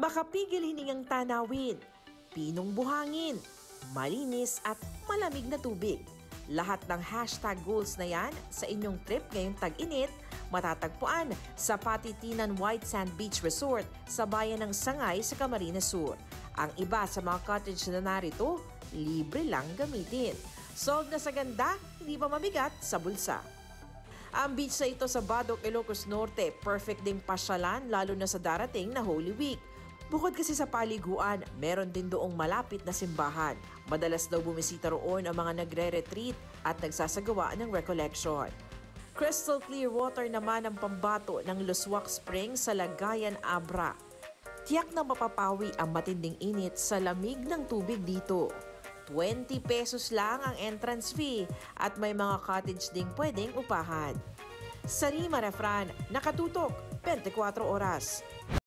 Makapigil hiningang tanawin, pinong buhangin, malinis at malamig na tubig. Lahat ng hashtag goals na yan sa inyong trip ngayong tag-init matatagpuan sa Patitinan White Sand Beach Resort sa bayan ng Sangay sa Camarines Sur. Ang iba sa mga cottage na narito, libre lang gamitin. Solve na sa ganda, hindi pa mabigat sa bulsa. Ang beach na ito sa Badoc, Ilocos Norte, perfect ding pasyalan lalo na sa darating na Holy Week. Bukod kasi sa paliguan, meron din doong malapit na simbahan. Madalas daw bumisita roon ang mga nagre-retreat at nagsasagawa ng recollection. Crystal clear water naman ang pambato ng Luswak Springs sa Lagayan, Abra. Tiyak na mapapawi ang matinding init sa lamig ng tubig dito. 20 pesos lang ang entrance fee at may mga cottage ding pwedeng upahan. Sarima Refran, nakatutok, 24 oras.